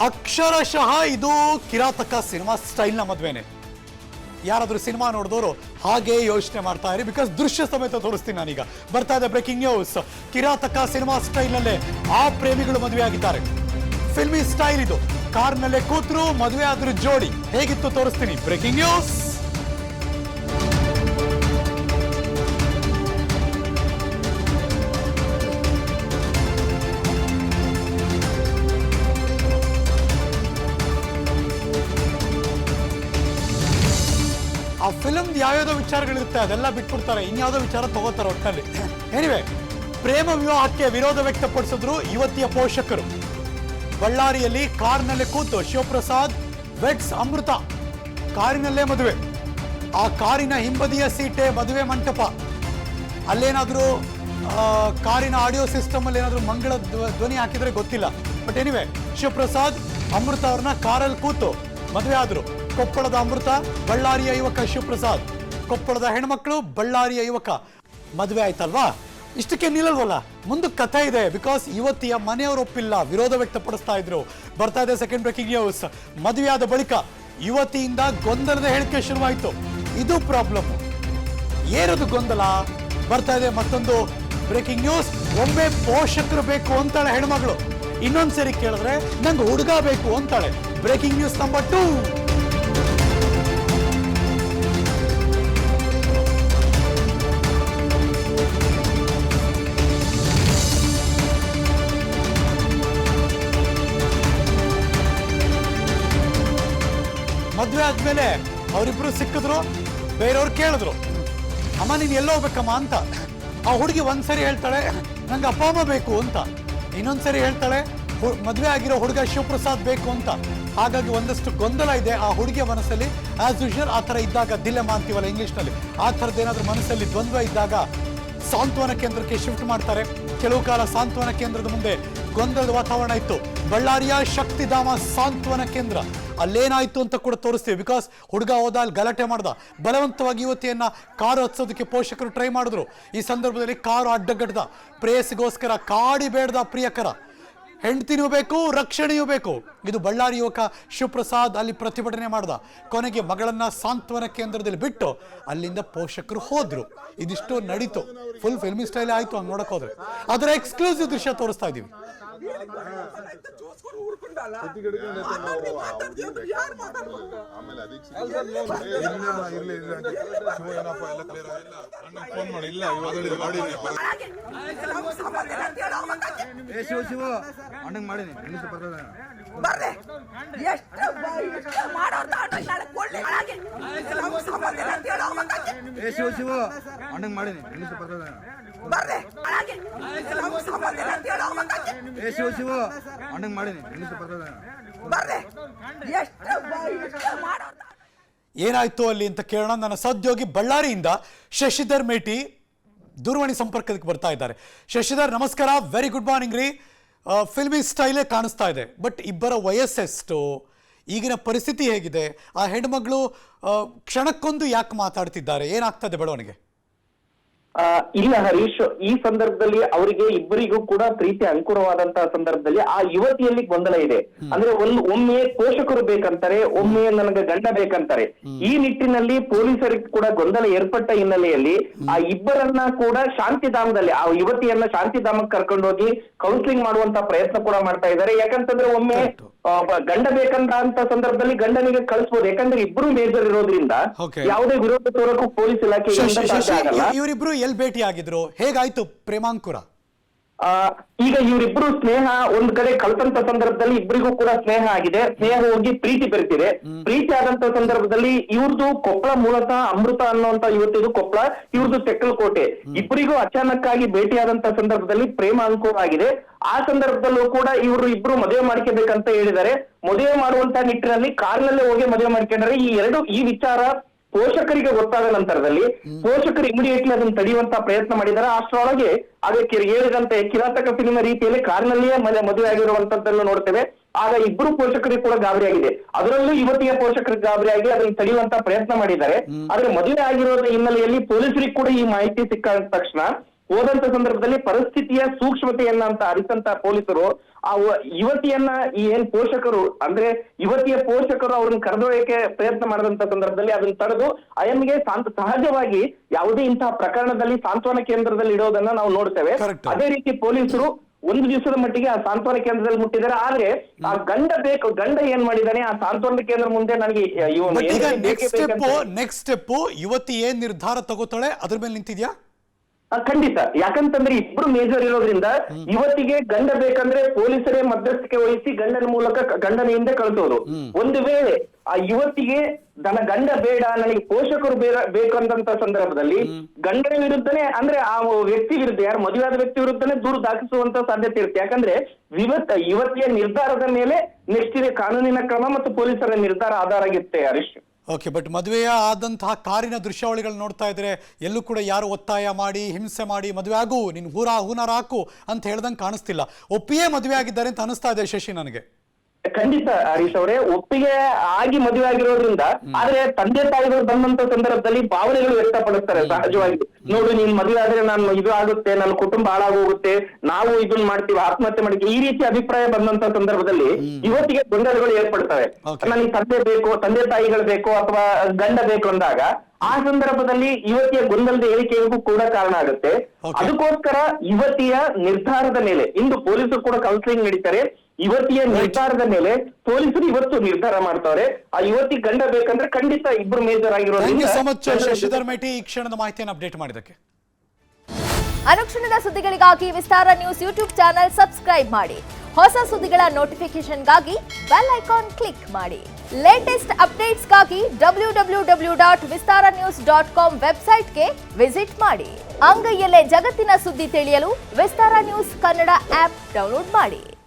ಅಕ್ಷರಶಃ ಇದು ಕಿರಾತಕ ಸಿನಿಮಾ ಸ್ಟೈಲ್ನ ಮದುವೆನೆ. ಯಾರಾದರೂ ಸಿನಿಮಾ ನೋಡಿದವರು ಹಾಗೆ ಯೋಚನೆ ಮಾಡ್ತಾ ಇರಿ, ಬಿಕಾಸ್ ದೃಶ್ಯ ಸಮೇತ ತೋರಿಸ್ತೀನಿ ನಾನೀಗ. ಬರ್ತಾ ಇದೆ ಬ್ರೇಕಿಂಗ್ ನ್ಯೂಸ್. ಕಿರಾತಕ ಸಿನಿಮಾ ಸ್ಟೈಲ್ನಲ್ಲೇ ಆ ಪ್ರೇಮಿಗಳು ಮದುವೆ ಆಗಿದ್ದಾರೆ. ಫಿಲ್ಮಿ ಸ್ಟೈಲ್ ಇದು. ಕಾರ್ನಲ್ಲೇ ಕೂತ್ರು ಮದುವೆ ಆದ್ರೂ ಜೋಡಿ. ಹೇಗಿತ್ತು ತೋರಿಸ್ತೀನಿ. Breaking news. ಆ ಫಿಲ್ಮ್ ಯಾವ್ಯಾವುದೋ ವಿಚಾರಗಳಿರುತ್ತೆ, ಅದೆಲ್ಲ ಬಿಟ್ಬಿಡ್ತಾರೆ, ಇನ್ಯಾವುದೋ ವಿಚಾರ ತಗೋತಾರೆ ಒಟ್ಟಲ್ಲಿ. ಎನಿವೆ, ಪ್ರೇಮ ವಿವಾಹಕ್ಕೆ ವಿರೋಧ ವ್ಯಕ್ತಪಡಿಸಿದ್ರು ಯುವತಿಯ ಪೋಷಕರು. ಬಳ್ಳಾರಿಯಲ್ಲಿ ಕಾರ್ನಲ್ಲಿ ಕೂತು ಶಿವಪ್ರಸಾದ್ ವೆಡ್ಸ್ ಅಮೃತ. ಕಾರಿನಲ್ಲೇ ಮದುವೆ. ಆ ಕಾರಿನ ಹಿಂಬದಿಯ ಸೀಟೆ ಮದುವೆ ಮಂಟಪ. ಅಲ್ಲೇನಾದ್ರೂ ಕಾರಿನ ಆಡಿಯೋ ಸಿಸ್ಟಮ್ ಅಲ್ಲಿ ಏನಾದ್ರೂ ಮಂಗಳ ಧ್ವನಿ ಹಾಕಿದ್ರೆ ಗೊತ್ತಿಲ್ಲ. ಬಟ್ ಎನಿವೆ, ಶಿವಪ್ರಸಾದ್ ಅಮೃತ ಅವ್ರನ್ನ ಕಾರಲ್ಲಿ ಕೂತು ಮದುವೆ ಆದ್ರು. ಕೊಪ್ಪಳದ ಅಮೃತ, ಬಳ್ಳಾರಿಯ ಯುವಕ ಶಿವಪ್ರಸಾದ್. ಕೊಪ್ಪಳದ ಹೆಣ್ಮಕ್ಳು, ಬಳ್ಳಾರಿಯ ಯುವಕ. ಮದುವೆ ಆಯ್ತಲ್ವಾ, ಇಷ್ಟಕ್ಕೆ ನಿಲ್ಲಲ್ವಲ್ಲ, ಮುಂದಕ್ಕೆ ಕಥೆ ಇದೆ. ಬಿಕಾಸ್ ಯುವತಿಯ ಮನೆಯವರು ಒಪ್ಪಿಲ್ಲ, ವಿರೋಧ ವ್ಯಕ್ತಪಡಿಸ್ತಾ ಇದ್ರು. ಬರ್ತಾ ಇದೆ ಸೆಕೆಂಡ್ ಬ್ರೇಕಿಂಗ್ ನ್ಯೂಸ್. ಮದುವೆಯಾದ ಬಳಿಕ ಯುವತಿಯಿಂದ ಗೊಂದಲದ ಹೇಳಿಕೆ ಶುರುವಾಯಿತು. ಇದು ಪ್ರಾಬ್ಲಮ್. ಏನದು ಗೊಂದಲ? ಬರ್ತಾ ಇದೆ ಮತ್ತೊಂದು ಬ್ರೇಕಿಂಗ್ ನ್ಯೂಸ್. ಒಮ್ಮೆ ಪೋಷಕರು ಬೇಕು ಅಂತಾಳೆ ಹೆಣ್ಮಗಳು, ಇನ್ನೊಂದ್ಸರಿ ಕೇಳಿದ್ರೆ ನಂಗೆ ಹುಡುಗ ಬೇಕು ಅಂತಾಳೆ. Breaking news number 2. ಮದುವೆ ಆದ್ಮೇಲೆ ಅವರಿಬ್ರು ಸಿಕ್ಕಿದ್ರು. ಬೇರೆಯವ್ರು ಕೇಳಿದ್ರು, ಅಮ್ಮ ನೀನು ಎಲ್ಲೋ ಹೋಗ್ಬೇಕಮ್ಮ ಅಂತ. ಆ ಹುಡುಗಿ ಒಂದ್ಸರಿ ಹೇಳ್ತಾಳೆ ನಂಗೆ ಅಪ್ಪ ಅಮ್ಮ ಬೇಕು ಅಂತ, ಇನ್ನೊಂದ್ಸರಿ ಹೇಳ್ತಾಳೆ ಮದುವೆ ಆಗಿರೋ ಹುಡುಗ ಶಿವಪ್ರಸಾದ್ ಬೇಕು ಅಂತ. ಹಾಗಾಗಿ ಒಂದಷ್ಟು ಗೊಂದಲ ಇದೆ ಆ ಹುಡುಗಿಯ ಮನಸ್ಸಲ್ಲಿ. ಆಸ್ ಯೂಶುವಲ್ ಆ ಥರ ಇದ್ದಾಗ ದಿಲೆಮಾ ಅಂತೀವಲ್ಲ ಇಂಗ್ಲೀಷ್ನಲ್ಲಿ, ಆ ಥರದ್ದು ಏನಾದರೂ ಮನಸ್ಸಲ್ಲಿ ದ್ವಂದ್ವ ಇದ್ದಾಗ ಸಾಂತ್ವನ ಕೇಂದ್ರಕ್ಕೆ ಶಿಫ್ಟ್ ಮಾಡ್ತಾರೆ. ಕೆಲವು ಕಾಲ ಸಾಂತ್ವನ ಕೇಂದ್ರದ ಮುಂದೆ ಗೊಂದಲದ ವಾತಾವರಣ ಇತ್ತು. ಬಳ್ಳಾರಿಯ ಶಕ್ತಿಧಾಮ ಸಾಂತ್ವನ ಕೇಂದ್ರ, ಅಲ್ಲೇನಾಯ್ತು ಅಂತ ಕೂಡ ತೋರಿಸ್ತೀವಿ. ಬಿಕಾಸ್ ಹುಡುಗ ಹೋದ, ಅಲ್ಲಿ ಗಲಾಟೆ ಮಾಡ್ದ, ಬಲವಂತವಾಗಿ ಯುವತಿಯನ್ನ ಕಾರು ಹತ್ಸೋದಕ್ಕೆ ಪೋಷಕರು ಟ್ರೈ ಮಾಡಿದ್ರು. ಈ ಸಂದರ್ಭದಲ್ಲಿ ಕಾರು ಅಡ್ಡಗಡ್ದ. ಪ್ರೇಯಸಿಗೋಸ್ಕರ ಕಾಡಿ ಬೇಡ್ದ ಪ್ರಿಯಕರ. ಹೆಂಡತಿನೂ ಬೇಕು, ರಕ್ಷಣೆಯೂ ಬೇಕು. ಇದು ಬಳ್ಳಾರಿ ಯುವಕ ಶಿವಪ್ರಸಾದ್ ಅಲ್ಲಿ ಪ್ರತಿಭಟನೆ ಮಾಡ್ದ. ಕೊನೆಗೆ ಮಗಳನ್ನ ಸಾಂತ್ವನ ಕೇಂದ್ರದಲ್ಲಿ ಬಿಟ್ಟು ಅಲ್ಲಿಂದ ಪೋಷಕರು ಹೋದ್ರು. ಇದಿಷ್ಟು ನಡೀತು. ಫುಲ್ ಫಿಲ್ಮಿ ಸ್ಟೈಲ್ ಆಯ್ತು ಹಂಗೆ ನೋಡಕ್ ಹೋದ್ರೆ. ಅದರ ಎಕ್ಸ್ಕ್ಲೂಸಿವ್ ದೃಶ್ಯ ತೋರಿಸ್ತಾ ಇದೀವಿ. ಏನಾಯ್ತು ಅಲ್ಲಿ ಅಂತ ಕೇಳೋಣ. ನನ್ನ ಸಹೋದ್ಯೋಗಿ ಬಳ್ಳಾರಿಯಿಂದ ಶಶಿಧರ್ ಮೇಟಿ ದೂರವಾಣಿ ಸಂಪರ್ಕಕ್ಕೆ ಬರ್ತಾ ಇದ್ದಾರೆ. ಶಶಿಧರ್ ನಮಸ್ಕಾರ, ವೆರಿ ಗುಡ್ ಮಾರ್ನಿಂಗ್ ರೀ. ಫಿಲ್ಮಿ ಸ್ಟೈಲೇ ಕಾಣಿಸ್ತಾ ಇದೆ, ಬಟ್ ಇಬ್ಬರ ವಯಸ್ಸೆಷ್ಟು, ಈಗಿನ ಪರಿಸ್ಥಿತಿ ಹೇಗಿದೆ, ಆ ಹೆಣ್ಮಗಳು ಕ್ಷಣಕ್ಕೊಂದು ಯಾಕೆ ಮಾತಾಡ್ತಿದ್ದಾರೆ, ಏನಾಗ್ತದೆ ಬೆಳವಣಿಗೆ? ಇಲ್ಲ ಹರೀಶ್, ಈ ಸಂದರ್ಭದಲ್ಲಿ ಅವರಿಗೆ ಇಬ್ಬರಿಗೂ ಕೂಡ ಪ್ರೀತಿ ಅಂಕುರವಾದಂತಹ ಸಂದರ್ಭದಲ್ಲಿ ಆ ಯುವತಿಯಲ್ಲಿ ಗೊಂದಲ ಇದೆ. ಅಂದ್ರೆ ಒಮ್ಮೆ ಪೋಷಕರು ಬೇಕಂತಾರೆ, ಒಮ್ಮೆ ನನಗೆ ಗಂಡ ಬೇಕಂತಾರೆ. ಈ ನಿಟ್ಟಿನಲ್ಲಿ ಪೊಲೀಸರಿಗೆ ಕೂಡ ಗೊಂದಲ ಏರ್ಪಟ್ಟ ಹಿನ್ನೆಲೆಯಲ್ಲಿ ಆ ಇಬ್ಬರನ್ನ ಕೂಡ ಶಾಂತಿಧಾಮದಲ್ಲಿ, ಆ ಯುವತಿಯನ್ನ ಶಾಂತಿಧಾಮಕ್ಕೆ ಕರ್ಕೊಂಡೋಗಿ ಕೌನ್ಸಿಲಿಂಗ್ ಮಾಡುವಂತ ಪ್ರಯತ್ನ ಕೂಡ ಮಾಡ್ತಾ ಇದ್ದಾರೆ. ಯಾಕಂತಂದ್ರೆ ಒಮ್ಮೆ ಗಂಡ ಬೇಕಂತ ಸಂದರ್ಭದಲ್ಲಿ ಗಂಡನಿಗೆ ಕಳಿಸಬಹುದು. ಯಾಕಂದ್ರೆ ಇಬ್ರು ಮೇಜರ್ ಇರೋದ್ರಿಂದ ಯಾವುದೇ ವಿರೋಧ ತೋರಕ್ಕೂ ಪೊಲೀಸ್ ಇಲಾಖೆ ಇವರಿಬ್ರು ಎಲ್ಲಿ ಭೇಟಿ ಆಗಿದ್ರು, ಹೇಗಾಯ್ತು ಪ್ರೇಮಾಂಕುರ? ಈಗ ಇವರಿಬ್ರು ಸ್ನೇಹ ಒಂದ್ ಕಡೆ ಕಲ್ತಂತ ಸಂದರ್ಭದಲ್ಲಿ ಇಬ್ಬರಿಗೂ ಕೂಡ ಸ್ನೇಹ ಆಗಿದೆ. ಸ್ನೇಹ ಹೋಗಿ ಪ್ರೀತಿ ಬೆರೆತಿದೆ. ಪ್ರೀತಿ ಆದಂತ ಸಂದರ್ಭದಲ್ಲಿ ಇವ್ರದ್ದು ಕೊಪ್ಪಳ, ಮೂಲತಃ ಅಮೃತ ಅನ್ನುವಂತ ಯುವತಿದು ಕೊಪ್ಪಳ, ಇವ್ರದ್ದು ತೆಕ್ಕಲಕೋಟೆ. ಇಬ್ಬರಿಗೂ ಅಚಾನಕ್ ಆಗಿ ಭೇಟಿಯಾದಂತ ಸಂದರ್ಭದಲ್ಲಿ ಪ್ರೇಮ ಅಂಕುರ ಆಗಿದೆ. ಆ ಸಂದರ್ಭದಲ್ಲೂ ಕೂಡ ಇವರು ಇಬ್ರು ಮದುವೆ ಮಾಡ್ಕೋಬೇಕಂತ ಹೇಳಿದ್ದಾರೆ. ಮದುವೆ ಮಾಡುವಂತ ನಿಟ್ಟಿನಲ್ಲಿ ಕಾರಿನಲ್ಲೇ ಹೋಗಿ ಮದುವೆ ಮಾಡ್ಕೊಂಡ್ರೆ ಈ ವಿಚಾರ ಪೋಷಕರಿಗೆ ಗೊತ್ತಾದ ನಂತರದಲ್ಲಿ ಪೋಷಕರು ಇಮಿಡಿಯೇಟ್ಲಿ ಅದನ್ನು ತಡೆಯುವಂತ ಪ್ರಯತ್ನ ಮಾಡಿದ್ದಾರೆ. ಅಷ್ಟರೊಳಗೆ ಅದಕ್ಕೆ ಹೇಳಿದಂತೆ ಕಿರಾತಕ ಫಿಲ್ಮ್ ರೀತಿಯಲ್ಲಿ ಕಾರಿನಲ್ಲಿಯೇ ಮದುವೆ ಆಗಿರುವಂತದ್ದನ್ನು ನೋಡ್ತೇವೆ. ಆಗ ಇಬ್ಬರು ಪೋಷಕರಿಗೆ ಕೂಡ ಗಾಬರಿಯಾಗಿದೆ. ಅದರಲ್ಲೂ ಯುವತಿಯ ಪೋಷಕರಿಗೆ ಗಾಬರಿಯಾಗಿ ಅದನ್ನು ತಡೆಯುವಂತ ಪ್ರಯತ್ನ ಮಾಡಿದ್ದಾರೆ. ಆದ್ರೆ ಮದುವೆ ಆಗಿರೋದ್ರ ಹಿನ್ನೆಲೆಯಲ್ಲಿ ಪೊಲೀಸರಿಗೆ ಕೂಡ ಈ ಮಾಹಿತಿ ಸಿಕ್ಕ ತಕ್ಷಣ ಹೋದಂತ ಸಂದರ್ಭದಲ್ಲಿ ಪರಿಸ್ಥಿತಿಯ ಸೂಕ್ಷ್ಮತೆಯನ್ನ ಅಂತ ಅರಿತಂತ ಪೊಲೀಸರು ಆ ಯುವತಿಯನ್ನ ಈ ಏನ್ ಪೋಷಕರು ಅಂದ್ರೆ ಯುವತಿಯ ಪೋಷಕರು ಅವ್ರನ್ನ ಕರೆದೊಯ್ಯಕ್ಕೆ ಪ್ರಯತ್ನ ಮಾಡಿದಂತ ಸಂದರ್ಭದಲ್ಲಿ ಅದನ್ನ ತಡೆದು ಅಯಮ್ಗೆ ಸಹಜವಾಗಿ ಯಾವುದೇ ಇಂತಹ ಪ್ರಕರಣದಲ್ಲಿ ಸಾಂತ್ವನ ಕೇಂದ್ರದಲ್ಲಿ ಇಡೋದನ್ನ ನಾವು ನೋಡ್ತೇವೆ. ಅದೇ ರೀತಿ ಪೊಲೀಸರು ಒಂದು ದಿವಸದ ಮಟ್ಟಿಗೆ ಆ ಸಾಂತ್ವನ ಕೇಂದ್ರದಲ್ಲಿ ಮುಟ್ಟಿದ್ದಾರೆ. ಆದ್ರೆ ಆ ಗಂಡ ಏನ್ ಮಾಡಿದಾನೆ ಆ ಸಾಂತ್ವನ ಕೇಂದ್ರ ಮುಂದೆ ನನಗೆ ನೆಕ್ಸ್ಟ್ ಸ್ಟೆಪ್ ಯುವತಿ ಏನ್ ನಿರ್ಧಾರ ತಗೋತಾಳೆ ಅದ್ರ ಮೇಲೆ ನಿಂತಿದ್ಯಾ? ಖಂಡಿತ. ಯಾಕಂತಂದ್ರೆ ಇಬ್ರು ಮೇಜರ್ ಇರೋದ್ರಿಂದ ಯುವತಿಗೆ ಗಂಡ ಬೇಕಂದ್ರೆ ಪೊಲೀಸರೇ ಮಧ್ಯಸ್ಥಿಕೆ ವಹಿಸಿ ಗಂಡನ ಮೂಲಕ ಗಂಡನ ಹಿಂದೆ ಕಳಿಸೋದು. ಒಂದು ವೇಳೆ ಆ ಯುವತಿಗೆ ನನ್ನ ಗಂಡ ಬೇಡ ನನಗೆ ಪೋಷಕರು ಬೇಕಂತ ಸಂದರ್ಭದಲ್ಲಿ ಗಂಡನ ವಿರುದ್ಧನೇ ಅಂದ್ರೆ ಆ ವ್ಯಕ್ತಿ ವಿರುದ್ಧ ಯಾರು ಮದುವೆ ಆದ ವ್ಯಕ್ತಿ ವಿರುದ್ಧನೇ ದೂರು ದಾಖಲಿಸುವಂತ ಸಾಧ್ಯತೆ ಇರುತ್ತೆ. ಯಾಕಂದ್ರೆ ಯುವತಿಯ ನಿರ್ಧಾರದ ಮೇಲೆ ನೆಕ್ಸ್ಟ್ ಇದೆ ಕಾನೂನಿನ ಕ್ರಮ ಮತ್ತು ಪೊಲೀಸರ ನಿರ್ಧಾರ ಆಧಾರ ಆಗಿರುತ್ತೆ ಹರೀಶ್. ಓಕೆ, ಬಟ್ ಮದುವೆಯ ಆದಂತಹ ಕಾರಿನ ದೃಶ್ಯಾವಳಿಗಳು ನೋಡ್ತಾ ಇದ್ರೆ ಎಲ್ಲೂ ಕೂಡ ಯಾರು ಒತ್ತಾಯ ಮಾಡಿ ಹಿಂಸೆ ಮಾಡಿ ಮದುವೆ ಆಗು ನೀನು ಹೂನಾರ ಹಾಕು ಅಂತ ಹೇಳ್ದಂಗೆ ಕಾಣಿಸ್ತಿಲ್ಲ. ಒಪ್ಪಿಯೇ ಮದುವೆ ಆಗಿದ್ದಾರೆ ಅಂತ ಅನಿಸ್ತಾ ಇದೆ ಶಶಿ ನನಗೆ. ಖಂಡಿತ ಹರೀಶ್ ಅವರೇ, ಒಪ್ಪಿಗೆ ಆಗಿ ಮದುವೆ ಆಗಿರೋದ್ರಿಂದ ಆದ್ರೆ ತಂದೆ ತಾಯಿಗಳು ಬಂದಂತ ಸಂದರ್ಭದಲ್ಲಿ ಭಾವನೆಗಳು ವ್ಯಕ್ತಪಡಿಸ್ತಾರೆ ಸಹಜವಾಗಿ. ನೋಡು ನೀನ್ ಮದುವೆ ಆದ್ರೆ ನಾನು ಇದು ಆಗುತ್ತೆ, ನನ್ನ ಕುಟುಂಬ ಹಾಳಾಗೋಗುತ್ತೆ, ನಾವು ಇದನ್ನ ಮಾಡ್ತೀವಿ, ಆತ್ಮಹತ್ಯೆ ಮಾಡ್ತೀವಿ, ಈ ರೀತಿ ಅಭಿಪ್ರಾಯ ಬಂದಂತ ಸಂದರ್ಭದಲ್ಲಿ ಯುವತಿಗೆ ಗೊಂದಲಗಳು ಏರ್ಪಡ್ತವೆ. ನನಗೆ ತಂದೆ ತಾಯಿಗಳು ಬೇಕು ಅಥವಾ ಗಂಡ ಬೇಕು ಅಂದಾಗ ಆ ಸಂದರ್ಭದಲ್ಲಿ ಯುವತಿಯ ಗೊಂದಲದ ಹೇಳಿಕೆಗೂ ಕೂಡ ಕಾರಣ ಆಗುತ್ತೆ. ಅದಕ್ಕೋಸ್ಕರ ಯುವತಿಯ ನಿರ್ಧಾರದ ಮೇಲೆ ಇಂದು ಪೊಲೀಸರು ಕೂಡ ಕೌನ್ಸಿಲಿಂಗ್ ನಡೀತಾರೆ. ಯುವತಿಯ ನಿರ್ಧಾರದ ಮೇಲೆ ಪೊಲೀಸರು ಇವತ್ತು ನಿರ್ಧಾರ ಮಾಡ್ತಾರೆ. ಆ ಯುವತಿ ಗಂಡ ಬೇಕಂದ್ರೆ ಖಂಡಿತ ಇಬ್ರು ಮೇಜರ್ ಆಗಿರೋದ್ರಿಂದ. ಶಶಿಧರ್ ಮೇಟಿ ಈ ಕ್ಷಣದ ಮಾಹಿತಿಯನ್ನು ಅಪ್ಡೇಟ್ ಮಾಡಿದಕ್ಕೆ. ಅನುಕ್ಷಣದ ಸುದ್ದಿಗಳಿಗಾಗಿ ವಿಸ್ತಾರ ನ್ಯೂಸ್ ಯೂಟ್ಯೂಬ್ ಚಾನೆಲ್ ಸಬ್ಸ್ಕ್ರೈಬ್ ಮಾಡಿ. ಹೊಸ ಸುದ್ದಿಗಳ ನೋಟಿಫಿಕೇಶನ್ಗಾಗಿ ಬೆಲ್ ಐಕಾನ್ ಕ್ಲಿಕ್ ಮಾಡಿ. ಲೇಟೆಸ್ಟ್ ಅಪ್ಡೇಟ್ಸ್ಗಾಗಿ www.vistaranews.com ವೆಬ್ಸೈಟ್ಗೆ ವಿಸಿಟ್ ಮಾಡಿ. ಅಂಗೈಯಲ್ಲೇ ಜಗತ್ತಿನ ಸುದ್ದಿ ತಿಳಿಯಲು ವಿಸ್ತಾರ ನ್ಯೂಸ್ ಕನ್ನಡ ಆಪ್ ಡೌನ್ಲೋಡ್ ಮಾಡಿ.